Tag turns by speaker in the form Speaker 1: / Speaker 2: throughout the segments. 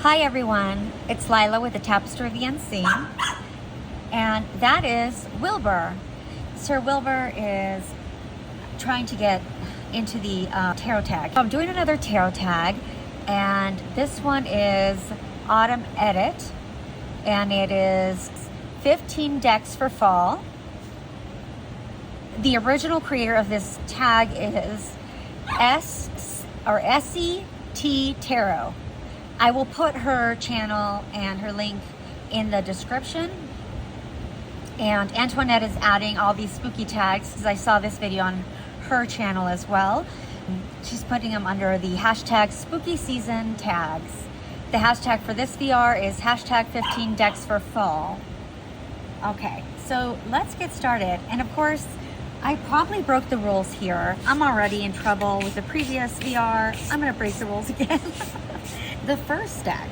Speaker 1: Hi everyone, it's Lila with the Tapestry of the Unseen, and that is Wilbur. Sir Wilbur is trying to get into the tarot tag. I'm doing another tarot tag, and this one is Autumn Edit, and it is 15 decks for fall. The original creator of this tag is Ess Sea Tea Tarot. I will put her channel and her link in the description. And Antoinette is adding all these spooky tags because I saw this video on her channel as well. She's putting them under the hashtag spooky season tags. The hashtag for this VR is hashtag 15 decks for fall. Okay, so let's get started. And of course, I probably broke the rules here. I'm already in trouble with the previous VR. I'm gonna break the rules again. The first deck,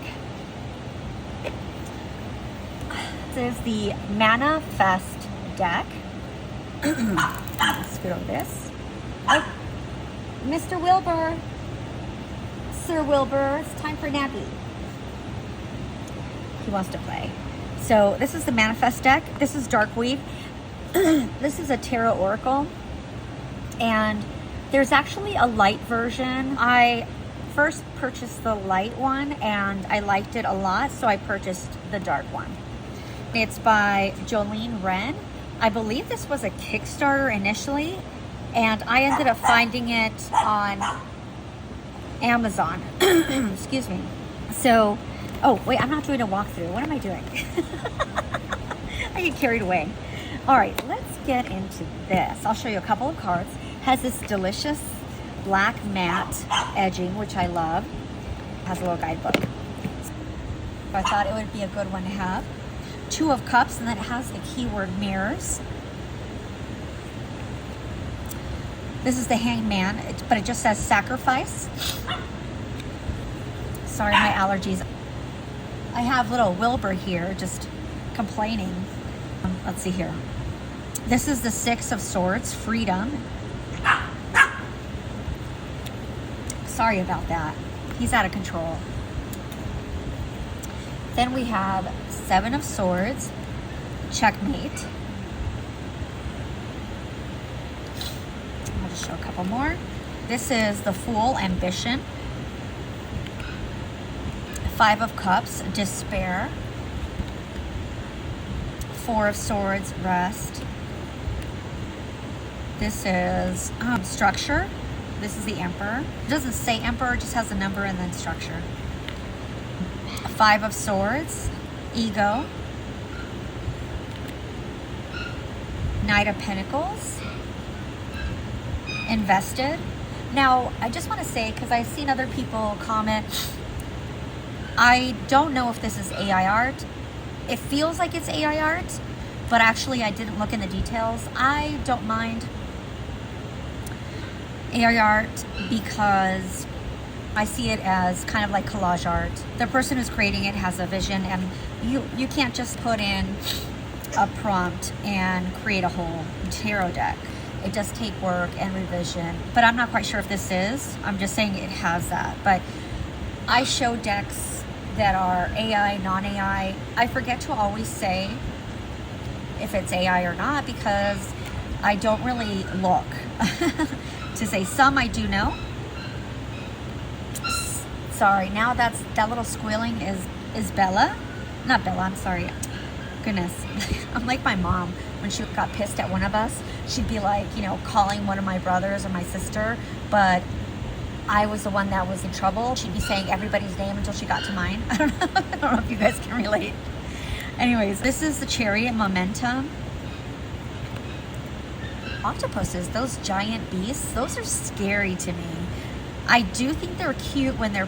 Speaker 1: this is the Manifest deck. Let's scoot over this. Oh, Mr. Wilbur, Sir Wilbur, it's time for Nappy. He wants to play. So this is the Manifest deck. This is Darkweave. This is a tarot oracle, and there's actually a light version. I first purchased the light one and I liked it a lot, so I purchased the dark one. It's by Jolene Wren. I believe this was a Kickstarter initially, and I ended up finding it on Amazon. Excuse me. So, oh wait, I'm not doing a walkthrough. What am I doing? I get carried away. All right, let's get into this. I'll show you a couple of cards. Has this delicious black matte edging, which I love. Has a little guidebook. I thought it would be a good one to have. Two of Cups, and then it has the keyword mirrors. This is the Hangman, but it just says sacrifice. Sorry, my allergies. I have little Wilbur here just complaining. Let's see here. This is the Six of Swords, freedom. Sorry about that. He's out of control. Then we have Seven of Swords, checkmate. I'll just show a couple more. This is the Fool, ambition. Five of Cups, despair. Four of Swords, rest. This is structure. This is the Emperor. It doesn't say Emperor, it just has a number and then structure. Five of Swords, ego. Knight of Pentacles, invested. Now, I just want to say, because I've seen other people comment, I don't know if this is AI art. It feels like it's AI art, but actually I didn't look in the details. I don't mind AI art because I see it as kind of like collage art. The person who's creating it has a vision, and you can't just put in a prompt and create a whole tarot deck. It does take work and revision, but I'm not quite sure if this is. I'm just saying it has that. But I show decks that are AI, non-AI. I forget to always say if it's AI or not because I don't really look. To say some I do know. Sorry, now that little squealing is Bella. Not Bella, I'm sorry. Goodness. I'm like my mom. When she got pissed at one of us, she'd be like, calling one of my brothers or my sister, but I was the one that was in trouble. She'd be saying everybody's name until she got to mine. I don't know if you guys can relate. Anyways, this is the Chariot, momentum. Octopuses, those giant beasts, those are scary to me. I do think they're cute when they're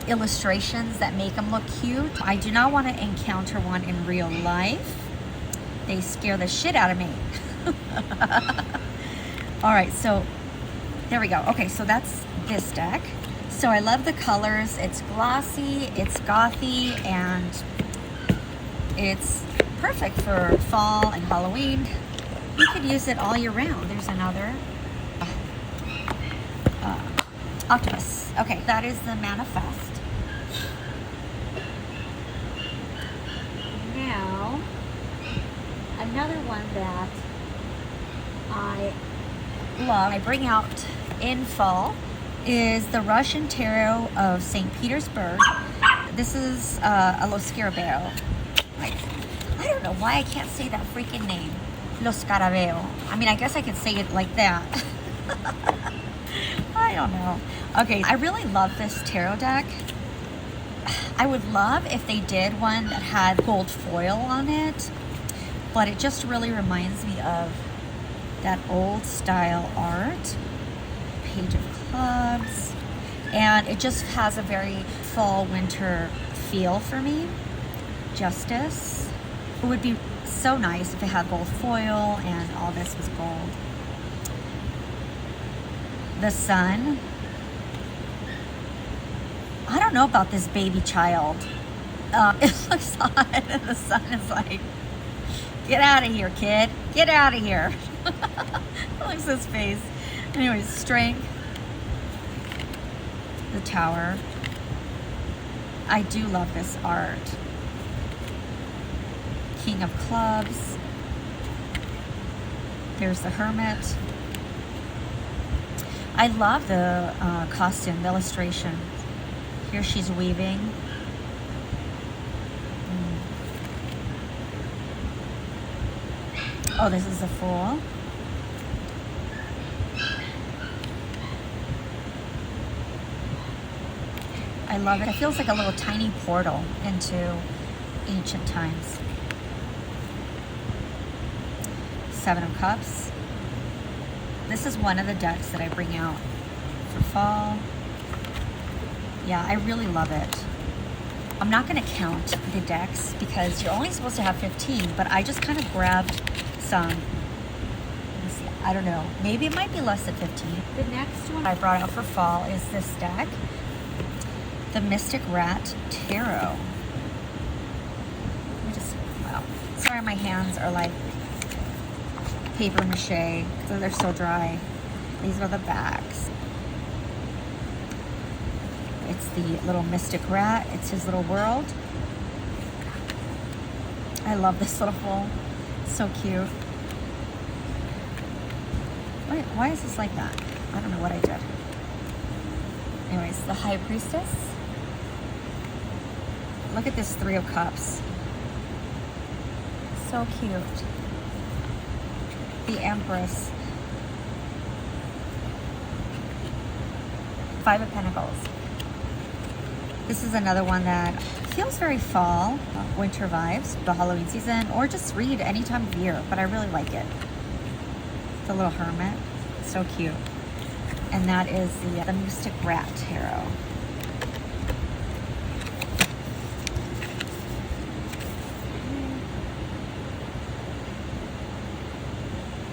Speaker 1: illustrations that make them look cute. I do not want to encounter one in real life. They scare the shit out of me. All right, so there we go. Okay, so that's this deck. So I love the colors. It's glossy, it's gothy, and it's perfect for fall and Halloween. You could use it all year round. There's another octopus. Okay, that is the Manifest. Another one that I love, I bring out in fall, is the Russian Tarot of St. Petersburg. This is a Lo Scarabeo. I don't know why I can't say that freaking name. Lo Scarabeo. I mean, I guess I could say it like that. I don't know. Okay, I really love this tarot deck. I would love if they did one that had gold foil on it, but it just really reminds me of that old style art. Page of Clubs. And it just has a very fall winter feel for me. Justice. It would be so nice if it had gold foil and all this was gold. The Sun. I don't know about this baby child. It looks hot and the sun is like, get out of here, kid. Get out of here. Look at his face. Anyways, Strength. The Tower. I do love this art. King of Clubs. There's the Hermit. I love the costume, the illustration. Here she's weaving. Oh, this is the Fool. I love it. It feels like a little tiny portal into ancient times. Seven of Cups. This is one of the decks that I bring out for fall. Yeah, I really love it. I'm not going to count the decks because you're only supposed to have 15, but I just kind of grabbed some. I don't know. Maybe it might be less than 15. The next one I brought out for fall is this deck, the Mystic Rat Tarot. Let me just, wow. Sorry, my hands are like paper mache, so they're so dry. These are the backs. It's the little mystic rat. It's his little world. I love this little fool. It's so cute. Why is this like that? I don't know what I did. Anyways, the High Priestess. Look at this Three of Cups. So cute. The Empress. Five of Pentacles. This is another one that feels very fall, winter vibes, the Halloween season, or just read any time of year, but I really like it. The little Hermit, so cute. And that is the Mystic Rat Tarot.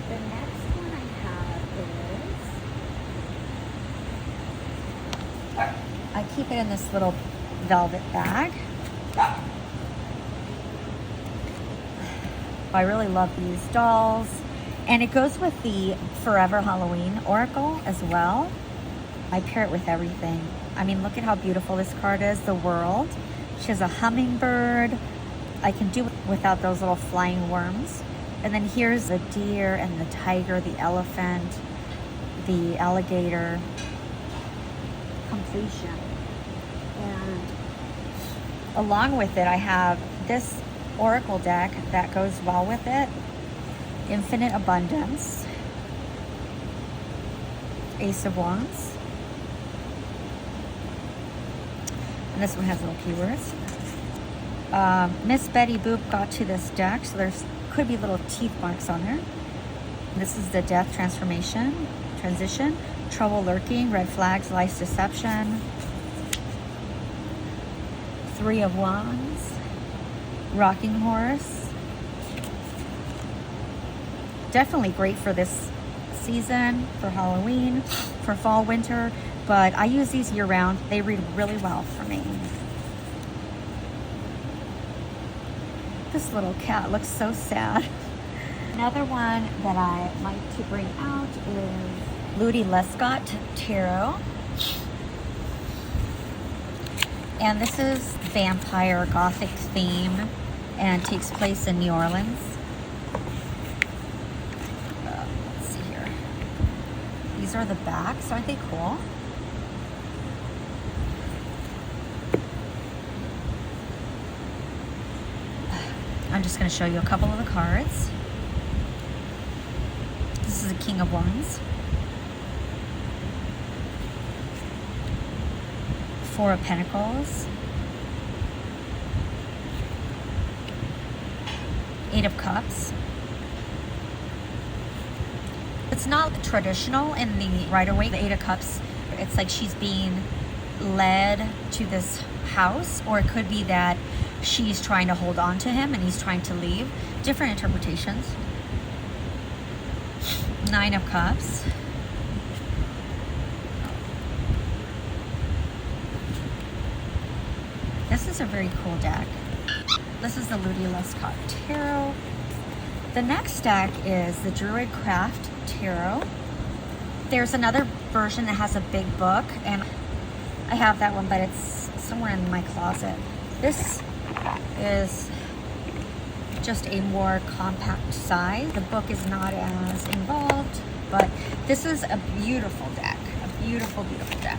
Speaker 1: The next one I have is, I keep it in this little velvet bag. I really love these dolls. And it goes with the Forever Halloween Oracle as well. I pair it with everything. I mean, look at how beautiful this card is, the World. She has a hummingbird. I can do it without those little flying worms. And then here's the deer and the tiger, the elephant, the alligator. Completion. And along with it, I have this Oracle deck that goes well with it. Infinite Abundance. Ace of Wands. And this one has little keywords. Miss Betty Boop got to this deck, so there's could be little teeth marks on there. This is the Death Transformation, Transition, Trouble Lurking, Red Flags, Life's Deception. Three of Wands, Rocking Horse. Definitely great for this season, for Halloween, for fall, winter, but I use these year round. They read really well for me. This little cat looks so sad. Another one that I like to bring out is Ludy Lescot Tarot. And this is vampire Gothic theme and takes place in New Orleans. these are the backs. Aren't they cool? I'm just going to show you a couple of the cards. This is a King of Wands. 4 of Pentacles. 8 of Cups. It's not traditional in the Rider-Waite, the 8 of Cups. It's like she's being led to this house, or it could be that she's trying to hold on to him and he's trying to leave. Different interpretations. 9 of Cups. This is a very cool deck. This is the Ludy Lescot Tarot. The next deck is the Druid Craft Tarot. There's another version that has a big book, and I have that one, but it's somewhere in my closet. This is just a more compact size. The book is not as involved, but this is a beautiful deck. A beautiful, beautiful deck.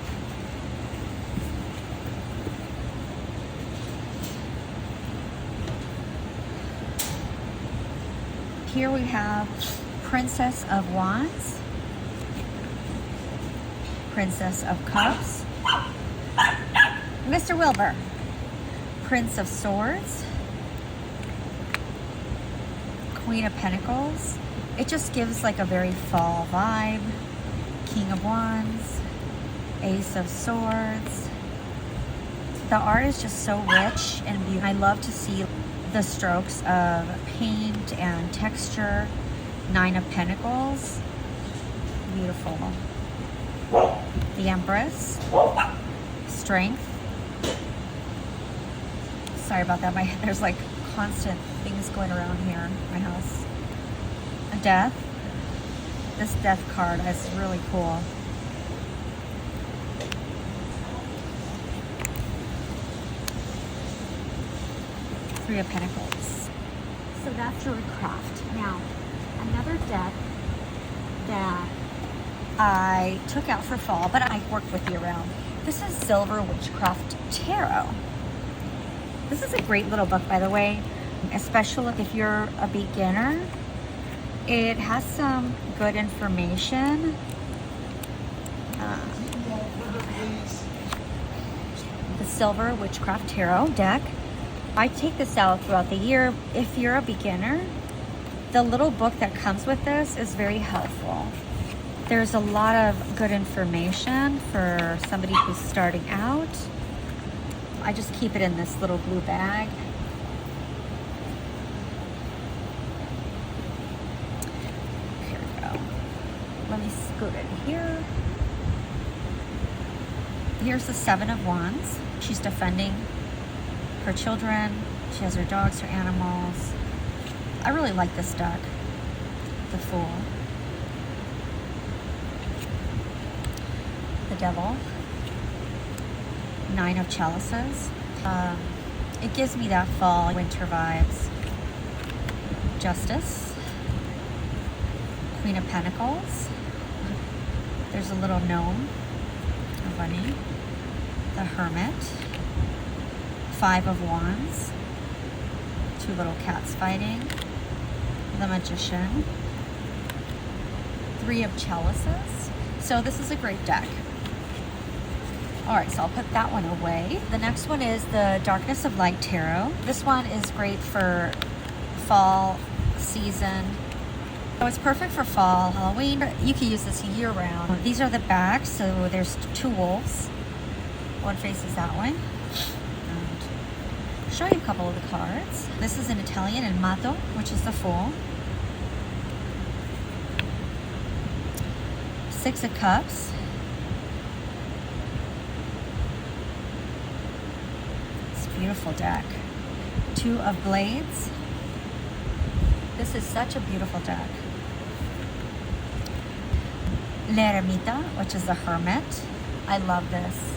Speaker 1: Here we have Princess of Wands, Princess of Cups, Mr. Wilbur, Prince of Swords, Queen of Pentacles. It just gives like a very fall vibe. King of Wands, Ace of Swords. The art is just so rich and beautiful. I love to see the strokes of paint and texture. 9 of Pentacles. Beautiful. The Empress. Strength. Sorry about that. There's like constant things going around here in my house. A Death. This Death card is really cool. Three of Pentacles. So that's Druid Craft. Now, another deck that I took out for fall, but I worked with year round. This is Silver Witchcraft Tarot. This is a great little book, by the way, especially if you're a beginner. It has some good information. The Silver Witchcraft Tarot deck. I take this out throughout the year. If you're a beginner, the little book that comes with this is very helpful. There's a lot of good information for somebody who's starting out. I just keep it in this little blue bag. Here we go. Let me scoot it here. Here's the 7 of Wands. She's defending her children. She has her dogs, her animals. I really like this deck. The Fool. The Devil. 9 of Chalices. It gives me that fall, winter vibes. Justice. Queen of Pentacles. There's a little gnome, a bunny. The Hermit. 5 of Wands. 2 little cats fighting. The Magician. 3 of Chalices. So this is a great deck. All right, so I'll put that one away. The next one is the Darkness of Light Tarot. This one is great for fall season. So it's perfect for fall, Halloween. You can use this year round. These are the backs, so there's 2 wolves. One faces that way. And show you a couple of the cards. This is in Italian, and Mato, which is the Fool. 6 of Cups. Beautiful deck. 2 of Blades. This is such a beautiful deck. L'Eremita, which is the Hermit. I love this.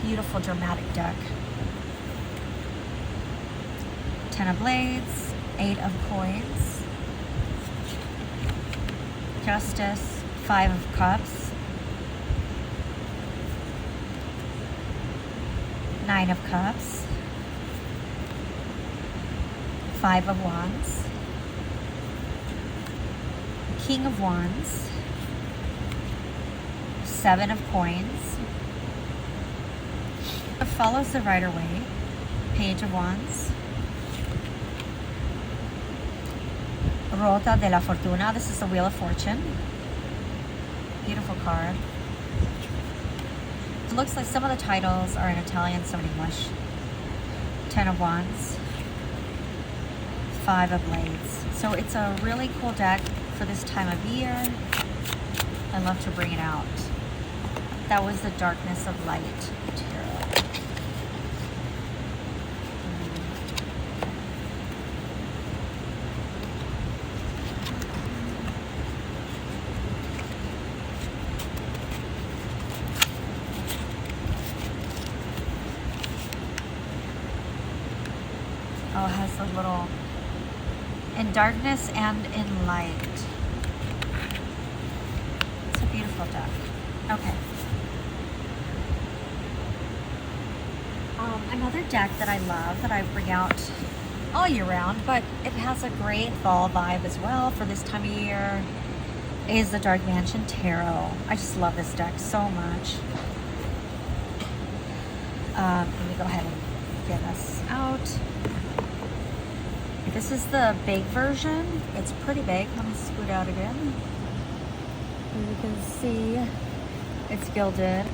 Speaker 1: Beautiful dramatic deck. 10 of Blades. 8 of Coins. Justice. 5 of Cups, 9 of Cups, 5 of Wands, King of Wands, 7 of Coins. It follows the Rider-Waite, Page of Wands, Ruota de la Fortuna. This is the Wheel of Fortune. Beautiful card. It looks like some of the titles are in Italian, some in English. 10 of Wands, 5 of Blades. So it's a really cool deck for this time of year. I love to bring it out. That was the Darkness of Light Tarot. Oh, it has a little in darkness and in light. It's a beautiful deck. Okay. Another deck that I love, that I bring out all year round, but it has a great fall vibe as well for this time of year, is the Dark Mansion Tarot. I just love this deck so much. Let me go ahead and get this out. This is the big version. It's pretty big. Let me scoot out again. As you can see, it's gilded.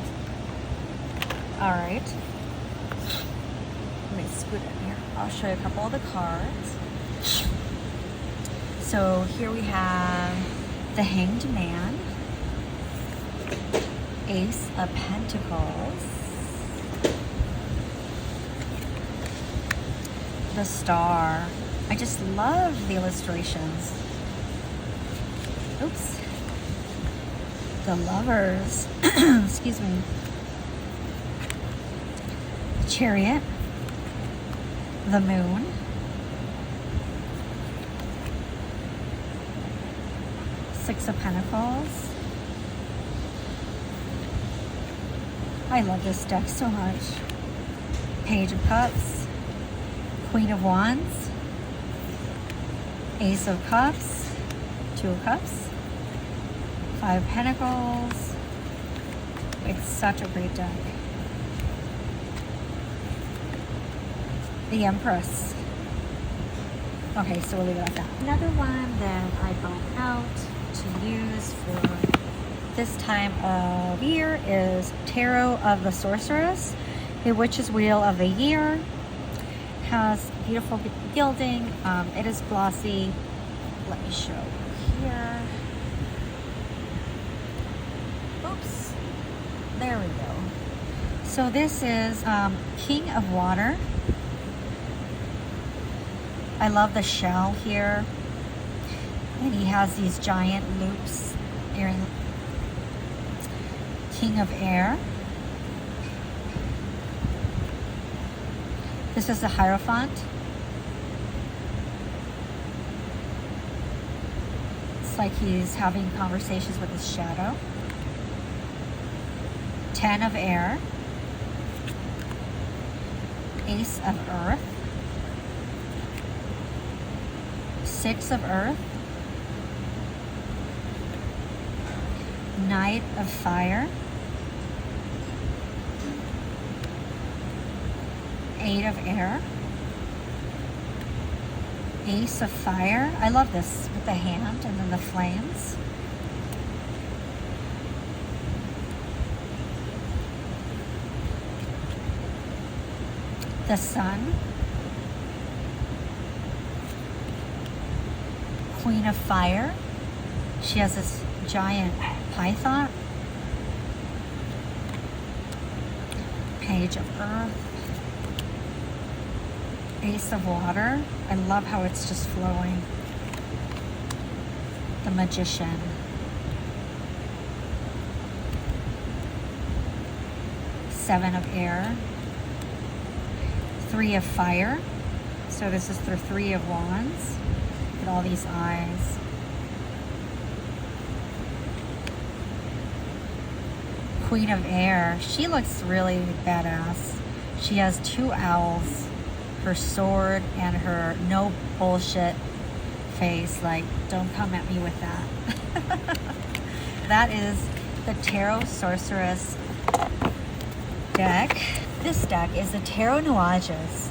Speaker 1: All right. Let me scoot in here. I'll show you a couple of the cards. So here we have the Hanged Man, Ace of Pentacles, the Star. I just love the illustrations. Oops. The Lovers. Excuse me. The Chariot. The Moon. Six of Pentacles. I love this deck so much. Page of Cups. Queen of Wands. Ace of Cups, 2 of Cups, 5 of Pentacles. It's such a great deck. The Empress. Okay, so we'll leave it at that. Another one that I brought out to use for this time of year is Tarot of the Sorceress, the Witch's Wheel of the Year. Has beautiful gilding. It is glossy. Let me show you here. Oops. There we go. So this is King of Water. I love the shell here. And he has these giant loops. King of Air. This is the Hierophant. It's like he's having conversations with his shadow. 10 of Air. Ace of Earth. 6 of Earth. Knight of Fire. 8 of Air. Ace of Fire. I love this with the hand and then the flames. The Sun. Queen of Fire. She has this giant python. Page of Earth. Ace of Water. I love how it's just flowing. The Magician. Seven of Air. 3 of Fire. So this is the 3 of Wands. Look at all these eyes. Queen of Air. She looks really badass. She has 2 owls, her sword, and her no bullshit face. Like, don't come at me with that. That is the Tarot Sorceress deck. This deck is the Tarot Nuages.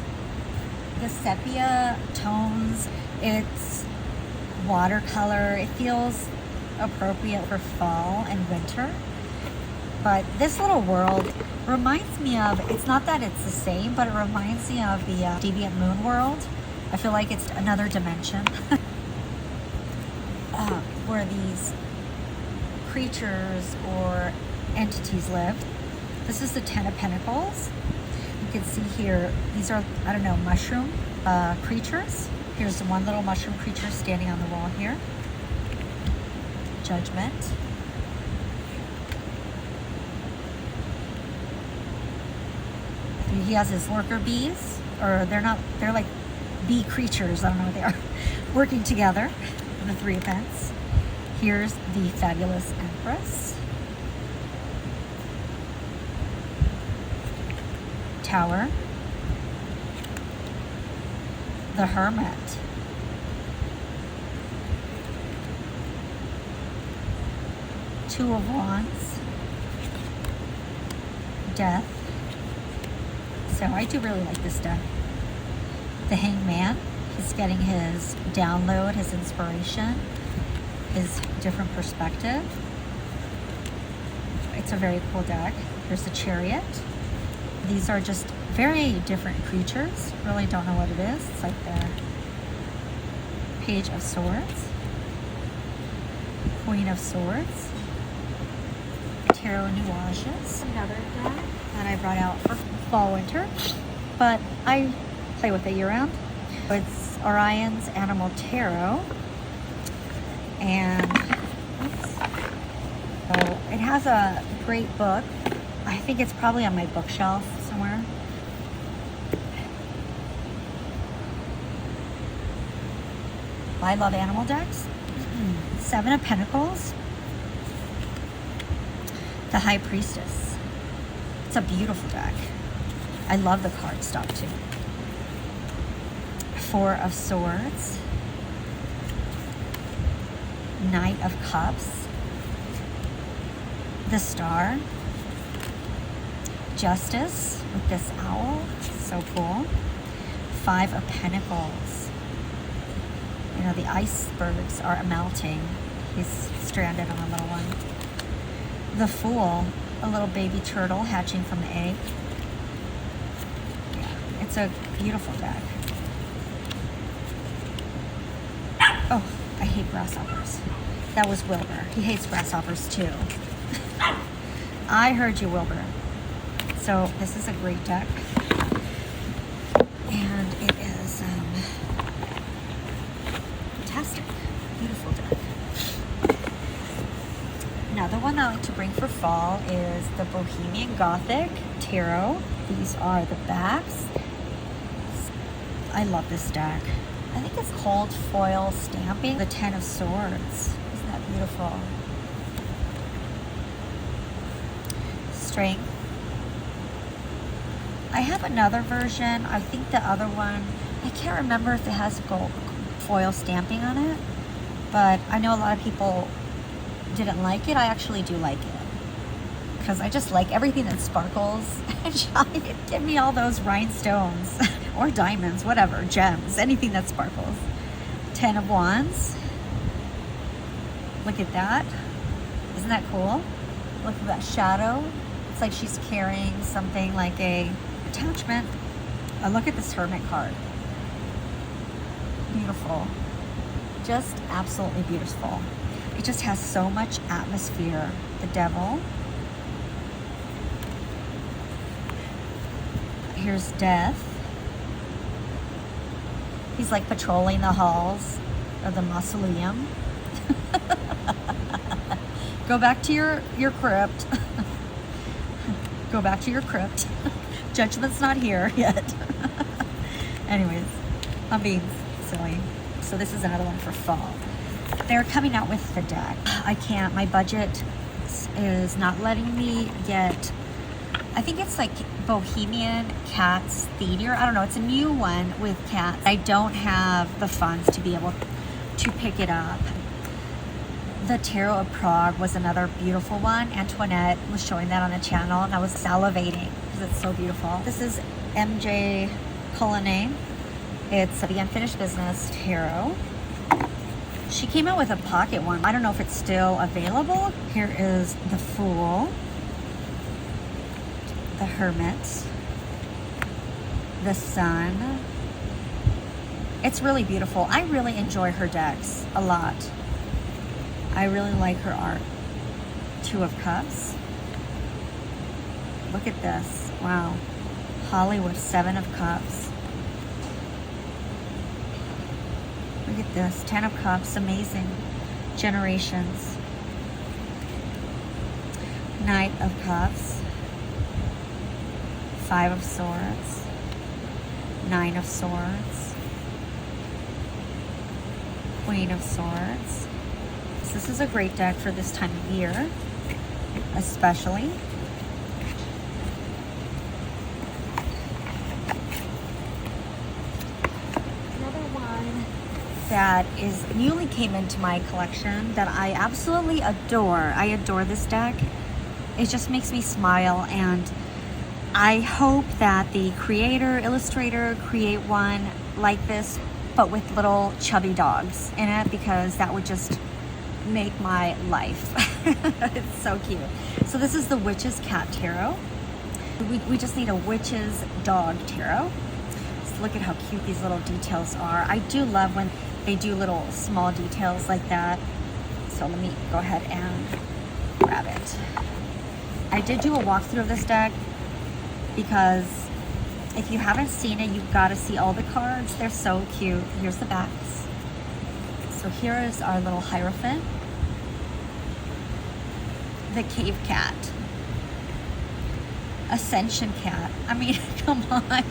Speaker 1: The sepia tones, it's watercolor. It feels appropriate for fall and winter. But this little world reminds me of, it's not that it's the same, but it reminds me of the Deviant Moon world. I feel like it's another dimension where these creatures or entities live. This is the 10 of Pentacles. You can see here, these are, I don't know, mushroom creatures. Here's one little mushroom creature standing on the wall here. Judgment. He has his worker bees, or they're like bee creatures, I don't know what they are, working together. The 3 of Pentacles. Here's the Fabulous Empress. Tower. The Hermit. Two of Wands. Death. So I do really like this deck. The Hangman. He's getting his download, his inspiration, his different perspective. It's a very cool deck. Here's the Chariot. These are just very different creatures. Really don't know what it is. It's like the Page of Swords. Queen of Swords. Tarot Nuages. Another deck that I brought out for fall, winter, but I play with it year round. It's Orion's Animal Tarot. And so it has a great book. I think it's probably on my bookshelf somewhere. I love animal decks. 7 of Pentacles. The High Priestess. It's a beautiful deck. I love the cardstock too. 4 of Swords. Knight of Cups. The Star. Justice with this owl. So cool. 5 of Pentacles. You know, the icebergs are melting. He's stranded on a little one. The Fool, a little baby turtle hatching from the egg. Yeah, it's a beautiful deck. Oh, I hate grasshoppers. That was Wilbur. He hates grasshoppers too. I heard you, Wilbur. So this is a great deck. And it is fantastic. Beautiful deck. Another one I like to bring for fall is the Bohemian Gothic Tarot. These are the backs. I love this deck. I think it's called foil stamping. The 10 of Swords. Isn't that beautiful? Strength. I have another version. I think the other one, I can't remember if it has gold foil stamping on it, but I know a lot of people didn't like it. I actually do like it because I just like everything that sparkles and shine. Give me all those rhinestones or diamonds, whatever, gems, anything that sparkles. 10 of Wands. Look at that. Isn't that cool? Look at that shadow. It's like she's carrying something like a attachment. Look at this Hermit card. Beautiful. Just absolutely beautiful. It just has so much atmosphere. The Devil. Here's Death. He's like patrolling the halls of the mausoleum. Go back to your crypt. Go back to your crypt. Judgment's not here yet. Anyways, I'm being silly. So this is another one for fall. They're coming out with the deck. I can't. My budget is not letting me get, I think it's like Bohemian cats theater. I don't know. It's a new one with cats. I don't have the funds to be able to pick it up. The Tarot of Prague was another beautiful one. Antoinette was showing that on the channel, and I was salivating because it's so beautiful. This is MJ Cullinan. It's the Unfinished Business Tarot. She came out with a pocket one. I don't know if it's still available. Here is the Fool, the Hermit, the Sun. It's really beautiful. I really enjoy her decks a lot. I really like her art. Two of Cups. Look at this. Wow. Hollywood, Seven of Cups. Look at this. 10 of Cups. Amazing. Generations. Knight of Cups. 5 of Swords. 9 of Swords. Queen of Swords. So this is a great deck for this time of year, especially. Another one that is newly came into my collection that I absolutely adore. I adore this deck. It just makes me smile, and I hope that the creator, illustrator create one like this, but with little chubby dogs in it, because that would just make my life. It's so cute. So this is the Witch's Cat Tarot. We just need a Witch's Dog Tarot. So look at how cute these little details are. I do love when they do little small details like that. So let me go ahead and grab it. I did do a walkthrough of this deck because if you haven't seen it, you've got to see all the cards. They're so cute. Here's the backs. So here is our little Hierophant. The Cave Cat. Ascension Cat. I mean, come on.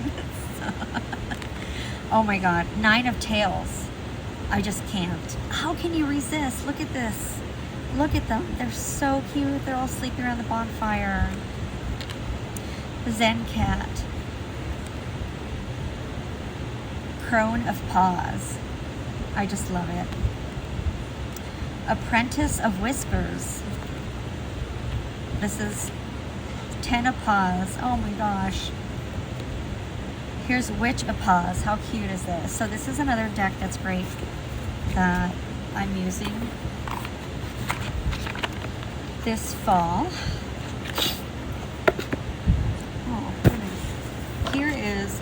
Speaker 1: Oh my God. 9 of Tails. I just can't. How can you resist? Look at this. Look at them. They're so cute. They're all sleeping around the bonfire. Zen Cat. Crone of Paws. I just love it. Apprentice of Whispers. This is 10 of Paws. Oh my gosh. Here's Witch of Paws. How cute is this? So this is another deck that's great that I'm using this fall. Oh, goodness. Here is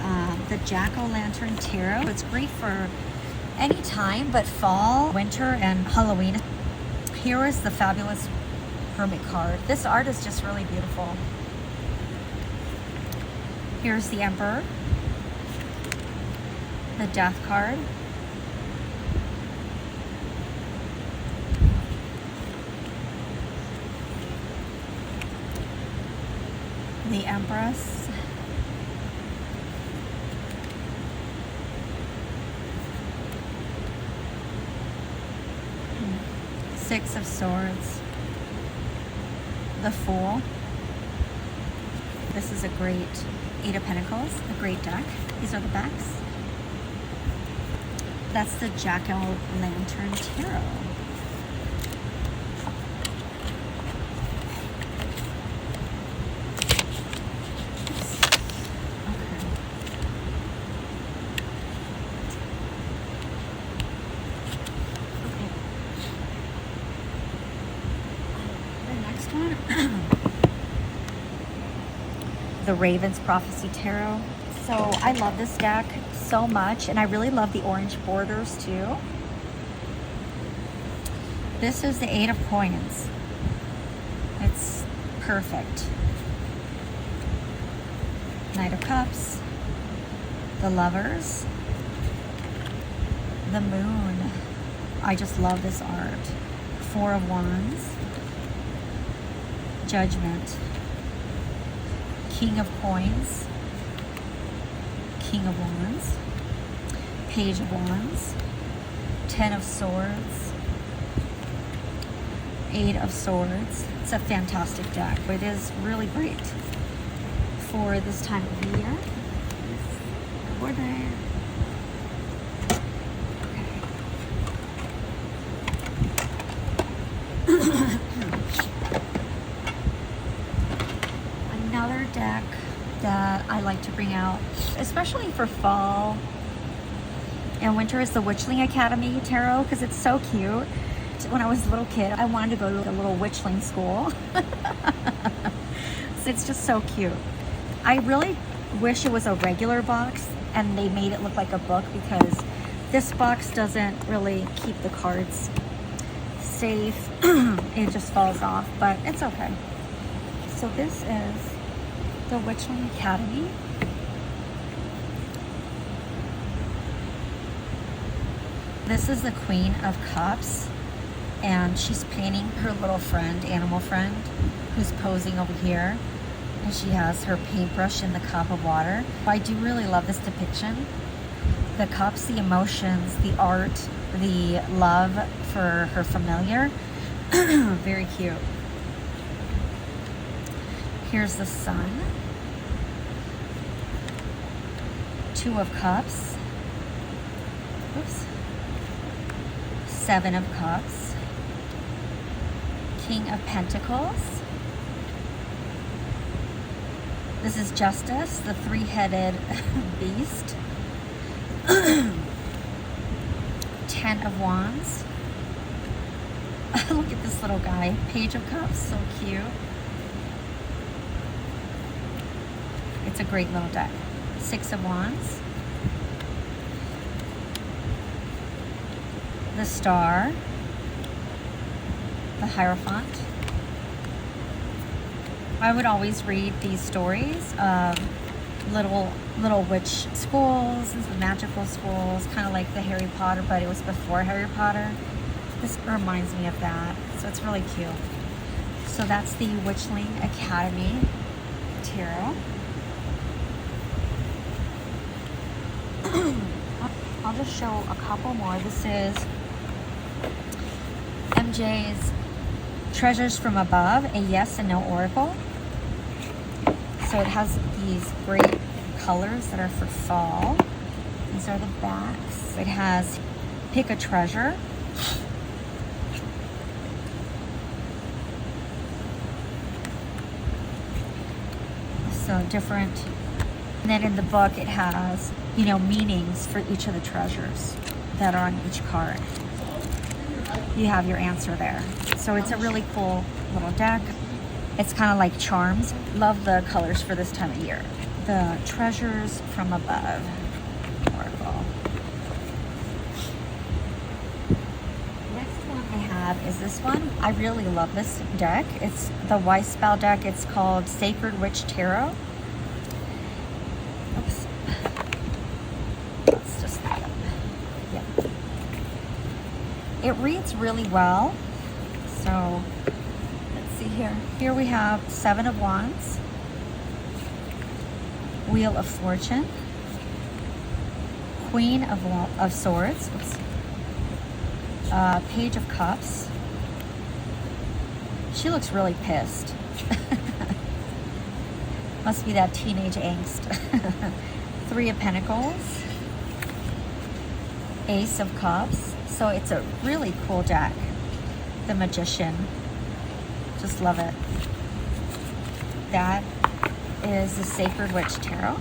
Speaker 1: the Jack-O-Lantern Tarot. It's great for any time, but fall, winter, and Halloween. Here is the fabulous Hermit card. This art is just really beautiful. Here's the Emperor, the Death card, the Empress, Six of Swords, the Fool. This is a great 8 of Pentacles, a great deck. These are the backs. That's the Jack-O-Lantern Tarot. The Raven's Prophecy Tarot. So I love this deck so much, and I really love the orange borders too. This is the 8 of Coins. It's perfect. Knight of Cups, the Lovers, the Moon. I just love this art. 4 of Wands, Judgment, King of Coins, King of Wands, Page of Wands, 10 of Swords, Eight of Swords. It's a fantastic deck. It is really great for this time of year. Another deck that I like to bring out, especially for fall and winter, is the Witchling Academy Tarot, because it's so cute. When I was a little kid, I wanted to go to a little witchling school. So it's just so cute. I really wish it was a regular box and they made it look like a book, because this box doesn't really keep the cards safe. It just falls off, but it's okay. So this is the Witchling Academy. This is the Queen of Cups, and she's painting her little friend, animal friend, who's posing over here, and she has her paintbrush in the cup of water. I do really love this depiction. The cups, the emotions, the art, the love for her familiar. Very cute. Here's the Sun. Two of Cups. Oops. Seven of Cups. King of Pentacles. This is Justice, the three-headed beast. Ten of Wands. Look at this little guy. Page of Cups, so cute. It's a great little deck. Six of Wands. The Star. The Hierophant. I would always read these stories of little witch schools and magical schools, kind of like the Harry Potter, but it was before Harry Potter. This reminds me of that, so it's really cute. So that's the Witchling Academy Tarot. I'll just show a couple more. This is MJ's Treasures from Above, a yes and no oracle. So it has these great colors that are for fall. These are the backs. It has pick a treasure. So different. And then in the book it has, you know, meanings for each of the treasures that are on each card. You have your answer there. So it's a really cool little deck. It's kind of like charms. Love the colors for this time of year. The Treasures from Above oracle. Next one I have is this one. I really love this deck. It's the Wise Spell deck. It's called Sacred Witch Tarot. Oops. Let's just look up. Yeah. It reads really well. So let's see here. Here we have Seven of Wands, Wheel of Fortune, Queen of Swords, oops. Page of Cups. She looks really pissed. Must be that teenage angst. Three of Pentacles, Ace of Cups. So it's a really cool deck. The Magician. Just love it. That is the Sacred Witch Tarot.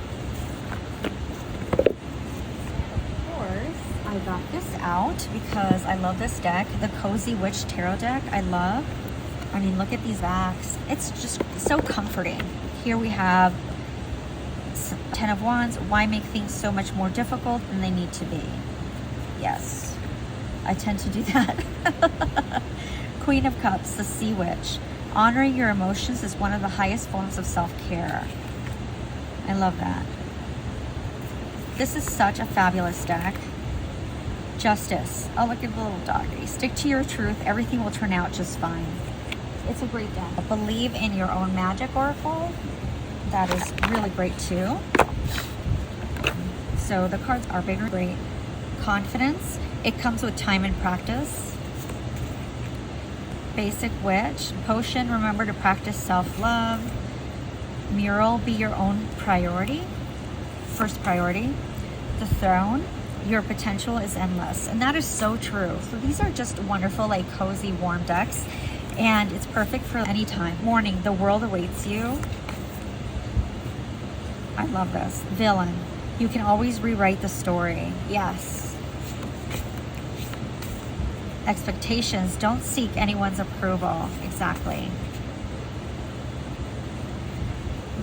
Speaker 1: Of course, I got this out because I love this deck. The Cozy Witch Tarot deck, I love. I mean, look at these backs. It's just so comforting. Here we have Ten of Wands. Why make things so much more difficult than they need to be? Yes, I tend to do that. Queen of Cups, the Sea Witch. Honoring your emotions is one of the highest forms of self-care. I love that. This is such a fabulous deck. Justice. Oh, look at the little doggy. Stick to your truth. Everything will turn out just fine. It's a great deck. Believe in your own magic oracle. That is really great too. So the cards are bigger. Great. Confidence. It comes with time and practice. Basic Witch. Potion, remember to practice self-love. Mural, be your own priority. First priority. The Throne, your potential is endless. And that is so true. So these are just wonderful, like cozy, warm decks. And it's perfect for any time. Morning, the world awaits you. I love this. Villain, you can always rewrite the story. Yes. Expectations, don't seek anyone's approval. Exactly.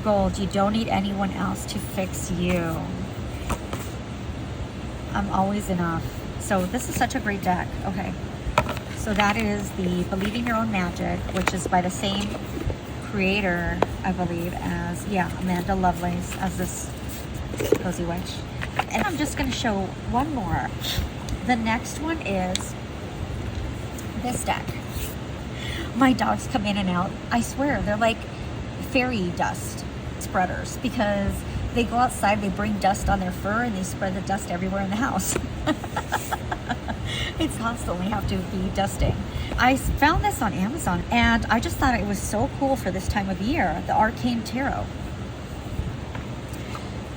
Speaker 1: Gold, you don't need anyone else to fix you. I'm always enough. So this is such a great deck. Okay. So that is the Believing Your Own Magic, which is by the same creator, I believe, as, yeah, Amanda Lovelace, as this Cozy Witch. And I'm just going to show one more. The next one is this deck. My dogs come in and out. I swear, they're like fairy dust spreaders because they go outside, they bring dust on their fur, and they spread the dust everywhere in the house. It's constantly have to be dusting. I found this on Amazon, and I just thought it was so cool for this time of year, the Arcane Tarot.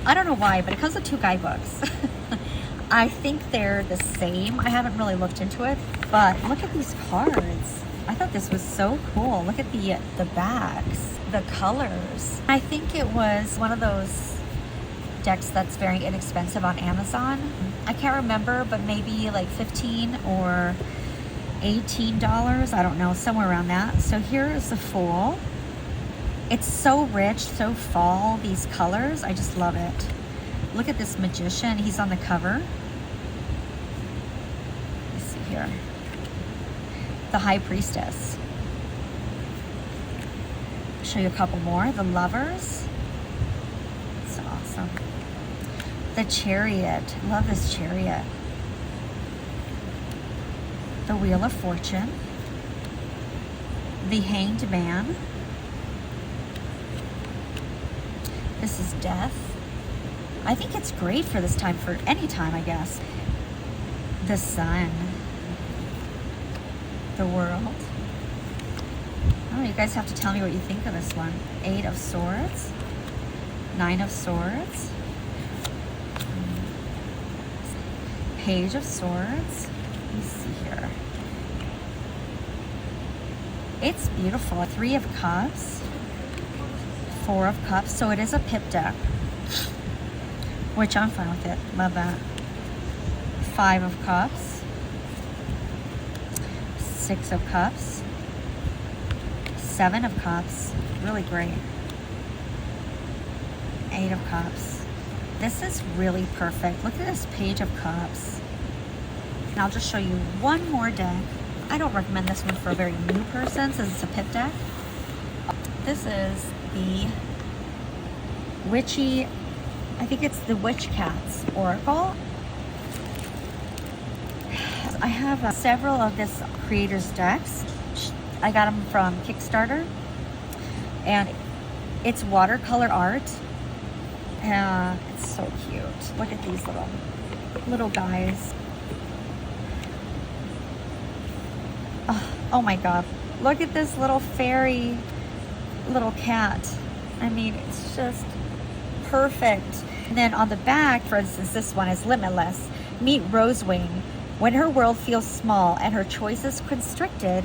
Speaker 1: I don't know why, but it comes with 2 guidebooks. I think they're the same. I haven't really looked into it, but look at these cards. I thought this was so cool. Look at the backs, the colors. I think it was one of those decks that's very inexpensive on Amazon. I can't remember, but maybe like $15 or $18. I don't know, somewhere around that. So here is the Fool. It's so rich, so fall, these colors. I just love it. Look at this Magician. He's on the cover. Let's see here. The High Priestess. I'll show you a couple more. The Lovers. It's awesome. The Chariot. Love this Chariot. The Wheel of Fortune. The Hanged Man. This is Death. I think it's great for this time, for any time, I guess. The Sun. The World. Oh, you guys have to tell me what you think of this one. 8 of Swords. 9 of Swords. Page of Swords. Let me see here. It's beautiful. 3 of Cups. 4 of Cups. So it is a pip deck, which I'm fine with it. Love that. 5 of Cups. 6 of Cups. 7 of Cups. Really great. 8 of Cups. This is really perfect. Look at this Page of Cups. And I'll just show you one more deck. I don't recommend this one for a very new person since it's a pip deck. This is the Witchy, I think it's the Witchcraft Oracle. I have several of this creator's decks. I got them from Kickstarter, and it's watercolor art. It's so cute. Look at these little guys. Oh my god, look at this little fairy little cat. I mean, it's just perfect. And then on the back, for instance, this one is Limitless. Meet Rosewing. When her world feels small and her choices constricted,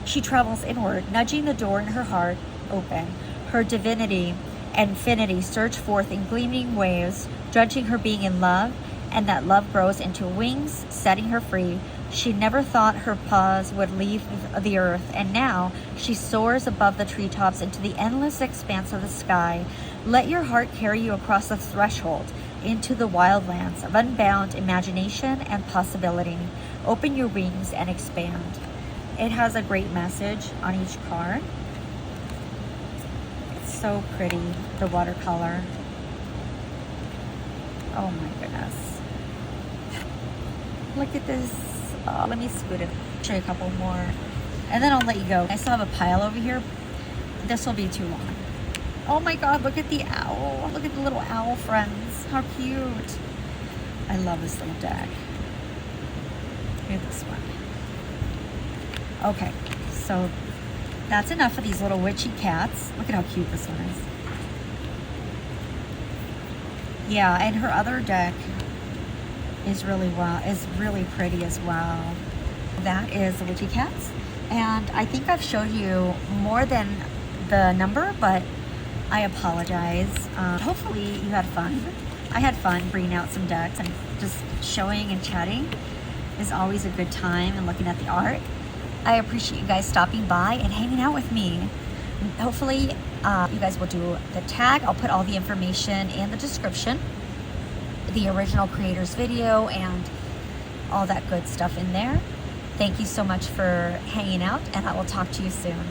Speaker 1: she travels inward, nudging the door in her heart open. Her divinity and infinity surge forth in gleaming waves, drenching her being in love, and that love grows into wings, setting her free. She never thought her paws would leave the earth, and now she soars above the treetops into the endless expanse of the sky. Let your heart carry you across the threshold into the wildlands of unbound imagination and possibility. Open your wings and expand. It has a great message on each card. It's so pretty, the watercolor. Oh my goodness. Look at this. Oh, let me scoot it. Show you a couple more. And then I'll let you go. I still have a pile over here. This will be too long. Oh my god, look at the owl. Look at the little owl friends. How cute. I love this little deck. Look at this one. Okay, So that's enough of these little witchy cats. Look at how cute this one is. Yeah, and her other deck is really pretty as well. That is the witchy cats. And I think I've showed you more than the number, but I apologize. Hopefully you had fun. I had fun bringing out some decks, and just showing and chatting is always a good time, and looking at the art. I appreciate you guys stopping by and hanging out with me. Hopefully you guys will do the tag. I'll put all the information in the description, the original creator's video and all that good stuff in there. Thank you so much for hanging out, and I will talk to you soon.